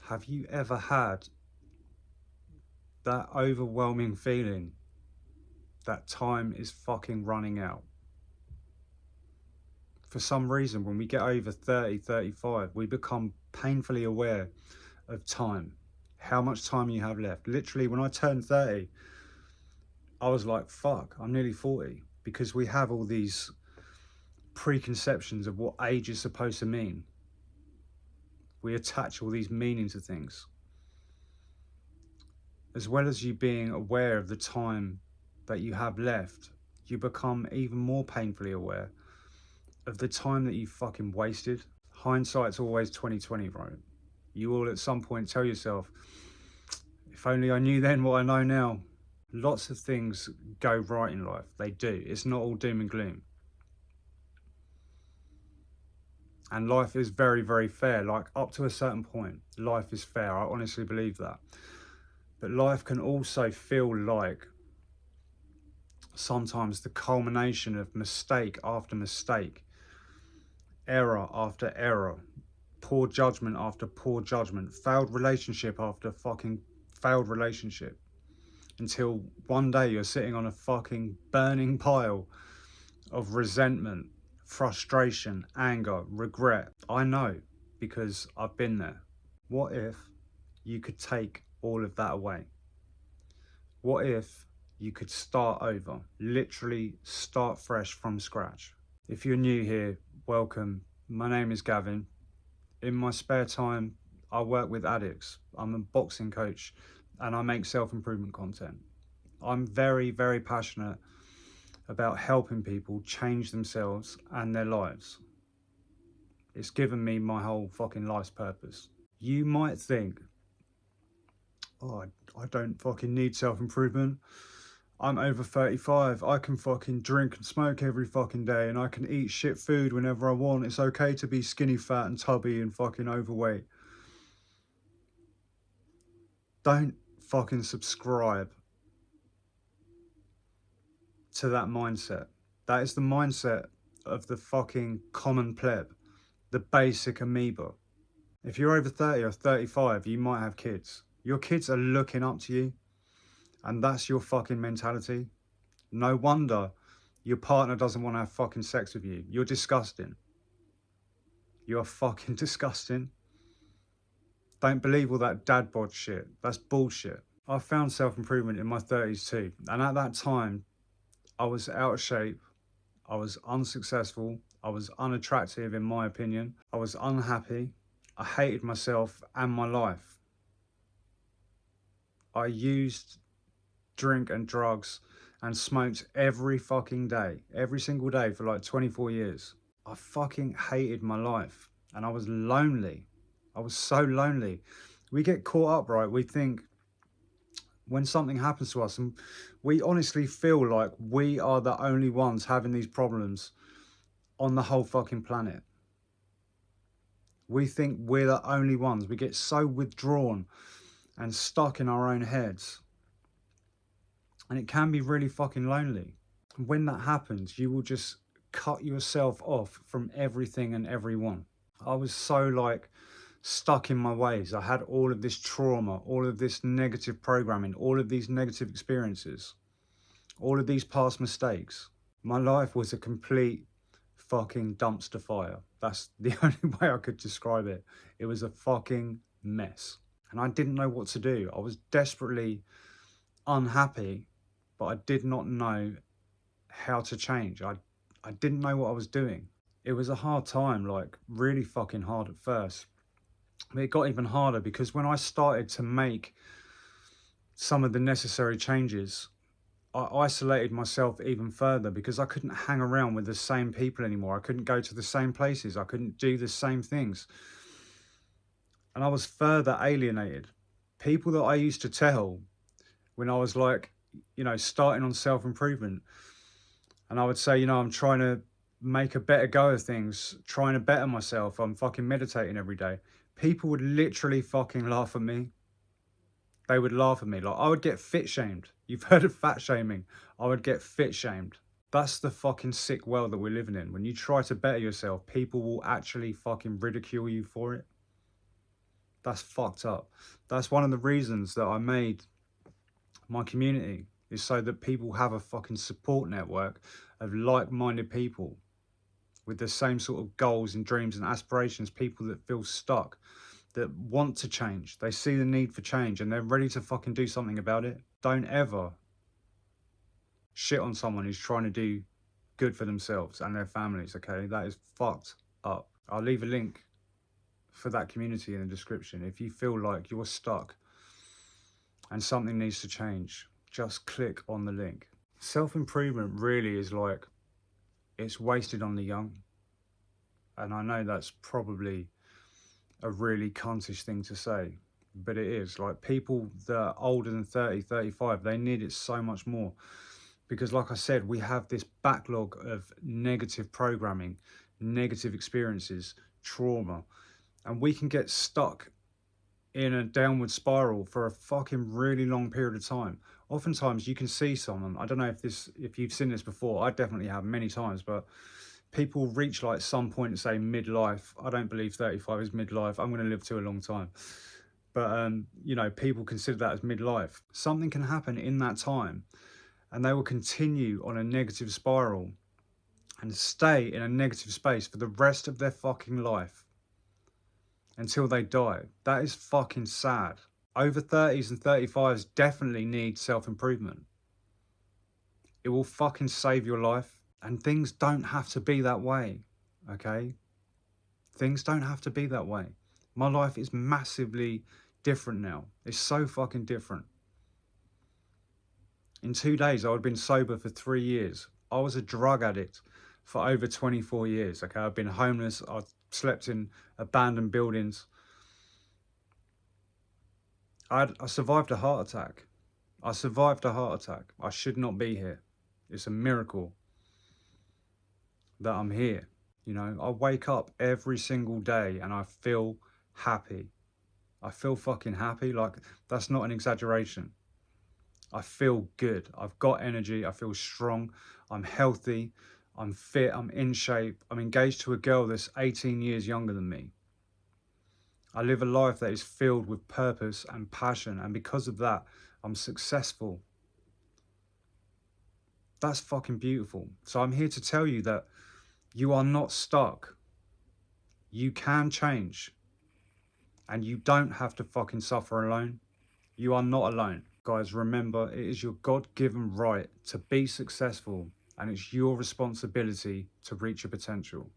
Have you ever had that overwhelming feeling that time is fucking running out? For some reason, when we get over 30, 35, we become painfully aware of time, how much time you have left. Literally, when I turned 30, I was like, fuck, I'm nearly 40, because we have all these preconceptions of what age is supposed to mean. We attach all these meanings to things. As well as you being aware of the time that you have left, you become even more painfully aware of the time that you fucking wasted. Hindsight's always 2020, right? You will at some point tell yourself, if only I knew then what I know now. Lots of things go right in life. They do. It's not all doom and gloom. And life is very, very fair. Like, up to a certain point, life is fair. I honestly believe that. But life can also feel like sometimes the culmination of mistake after mistake, error after error, poor judgment after poor judgment, failed relationship after fucking failed relationship, until one day you're sitting on a fucking burning pile of resentment, frustration, anger, regret. I know, because I've been there. What if you could take all of that away? What if you could start over, literally start fresh from scratch? If you're new here, welcome. My name is Gavin. In my spare time, I work with addicts. I'm a boxing coach and I make self-improvement content. I'm very, very passionate about helping people change themselves and their lives. It's given me my whole fucking life's purpose. You might think, oh, I don't fucking need self-improvement. I'm over 35. I can fucking drink and smoke every fucking day and I can eat shit food whenever I want. It's okay to be skinny, fat and tubby and fucking overweight. Don't fucking subscribe to that mindset. That is the mindset of the fucking common pleb, the basic amoeba. If you're over 30 or 35, you might have kids. Your kids are looking up to you, and that's your fucking mentality. No wonder your partner doesn't want to have fucking sex with you. You're disgusting. You're fucking disgusting. Don't believe all that dad bod shit. That's bullshit. I found self-improvement in my 30s too, and at that time, I was out of shape. I was unsuccessful. I was unattractive in my opinion. I was unhappy. I hated myself and my life. I used drink and drugs and smoked every fucking day, every single day for like 24 years. I fucking hated my life and I was lonely. I was so lonely. We get caught up, right? We think when something happens to us, and we honestly feel like we are the only ones having these problems on the whole fucking planet. We think we're the only ones. We get so withdrawn and stuck in our own heads. And it can be really fucking lonely. When that happens, you will just cut yourself off from everything and everyone. I was so like stuck in my ways. I had all of this trauma, all of this negative programming, all of these negative experiences, all of these past mistakes. My life was a complete fucking dumpster fire. That's the only way I could describe it. It was a fucking mess. And I didn't know what to do. I was desperately unhappy, but I did not know how to change. I didn't know what I was doing. It was a hard time, like really fucking hard at first. But it got even harder because when I started to make some of the necessary changes, I isolated myself even further because I couldn't hang around with the same people anymore. I couldn't go to the same places. I couldn't do the same things. And I was further alienated. People that I used to tell when I was like, you know, starting on self-improvement, and I would say, you know, I'm trying to make a better go of things, trying to better myself, I'm fucking meditating every day. People would literally fucking laugh at me. They would laugh at me. Like, I would get fit shamed. You've heard of fat shaming. I would get fit shamed. That's the fucking sick world that we're living in. When you try to better yourself, people will actually fucking ridicule you for it. That's fucked up. That's one of the reasons that I made my community, is so that people have a fucking support network of like-minded people with the same sort of goals and dreams and aspirations, people that feel stuck, that want to change. They see the need for change and they're ready to fucking do something about it. Don't ever shit on someone who's trying to do good for themselves and their families, okay? That is fucked up. I'll leave a link for that community in the description. If you feel like you're stuck and something needs to change, just click on the link. Self-improvement really is like, it's wasted on the young. And I know that's probably a really cuntish thing to say, but it is. Like, people that are older than 30, 35, they need it so much more. Because like I said, we have this backlog of negative programming, negative experiences, trauma, and we can get stuck in a downward spiral for a fucking really long period of time. Oftentimes you can see someone, I don't know if you've seen this before, I definitely have many times, but people reach like some point, say midlife. I don't believe 35 is midlife. I'm going to live to a long time. But, you know, people consider that as midlife. Something can happen in that time and they will continue on a negative spiral and stay in a negative space for the rest of their fucking life until they die. That is fucking sad. Over 30s and 35s definitely need self-improvement. It will fucking save your life. And things don't have to be that way, okay? Things don't have to be that way. My life is massively different now. It's so fucking different. In 2 days, I would have been sober for 3 years. I was a drug addict for over 24 years, okay? I've been homeless. I've slept in abandoned buildings. I survived a heart attack. I survived a heart attack. I should not be here. It's a miracle that I'm here. You know, I wake up every single day and I feel happy. I feel fucking happy. Like, that's not an exaggeration. I feel good. I've got energy. I feel strong. I'm healthy. I'm fit. I'm in shape. I'm engaged to a girl that's 18 years younger than me. I live a life that is filled with purpose and passion. And because of that, I'm successful. That's fucking beautiful. So I'm here to tell you that you are not stuck. You can change. And you don't have to fucking suffer alone. You are not alone. Guys, remember, it is your God-given right to be successful, and it's your responsibility to reach your potential.